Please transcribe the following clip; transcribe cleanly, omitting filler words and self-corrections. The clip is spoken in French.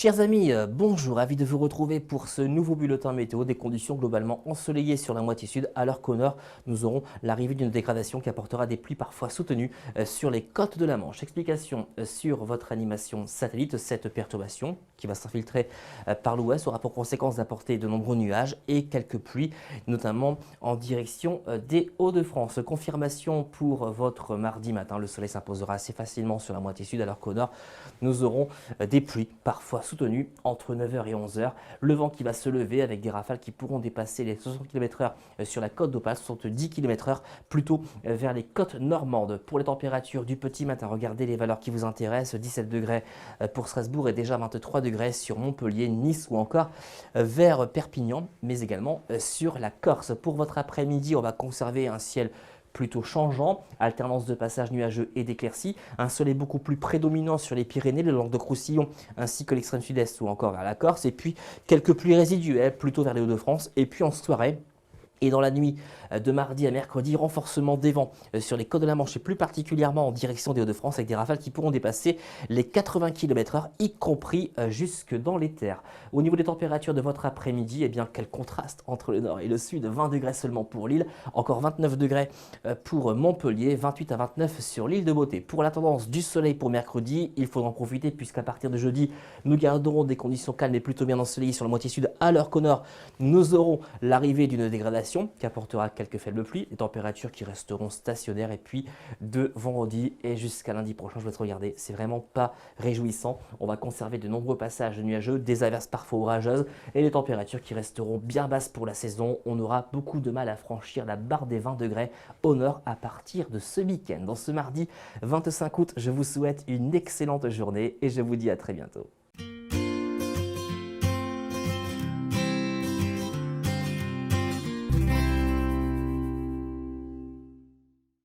Chers amis, bonjour, ravi de vous retrouver pour ce nouveau bulletin météo des conditions globalement ensoleillées sur la moitié sud, alors qu'au nord, nous aurons l'arrivée d'une dégradation qui apportera des pluies parfois soutenues sur les côtes de la Manche. Explication sur votre animation satellite, cette perturbation qui va s'infiltrer par l'ouest aura pour conséquence d'apporter de nombreux nuages et quelques pluies, notamment en direction des Hauts-de-France. Confirmation pour votre mardi matin, le soleil s'imposera assez facilement sur la moitié sud, alors qu'au nord, nous aurons des pluies parfois soutenues entre 9h et 11h. Le vent qui va se lever avec des rafales qui pourront dépasser les 60 km/h sur la côte d'Opale, 70 km/h plutôt vers les côtes normandes. Pour les températures du petit matin, regardez les valeurs qui vous intéressent. 17 degrés pour Strasbourg et déjà 23 degrés sur Montpellier, Nice ou encore vers Perpignan, mais également sur la Corse. Pour votre après-midi, on va conserver un ciel plutôt changeant, alternance de passages nuageux et d'éclaircies, un soleil beaucoup plus prédominant sur les Pyrénées, le Languedoc-Roussillon ainsi que l'extrême sud-est ou encore vers la Corse, et puis quelques pluies résiduelles plutôt vers les Hauts-de-France, et puis en soirée, et dans la nuit de mardi à mercredi, renforcement des vents sur les côtes de la Manche et plus particulièrement en direction des Hauts-de-France avec des rafales qui pourront dépasser les 80 km/h, y compris jusque dans les terres. Au niveau des températures de votre après-midi, eh bien quel contraste entre le nord et le sud, 20 degrés seulement pour Lille, encore 29 degrés pour Montpellier, 28 à 29 sur l'île de Beauté. Pour la tendance du soleil pour mercredi, il faudra en profiter puisqu'à partir de jeudi, nous garderons des conditions calmes et plutôt bien ensoleillées sur la moitié sud, alors qu'au nord, nous aurons l'arrivée d'une dégradation qui apportera quelques faibles pluies, des températures qui resteront stationnaires et puis de vendredi et jusqu'à lundi prochain, je vais te regarder, c'est vraiment pas réjouissant. On va conserver de nombreux passages nuageux, des averses parfois orageuses et des températures qui resteront bien basses pour la saison. On aura beaucoup de mal à franchir la barre des 20 degrés au nord à partir de ce week-end. Dans ce mardi 25 août, je vous souhaite une excellente journée et je vous dis à très bientôt.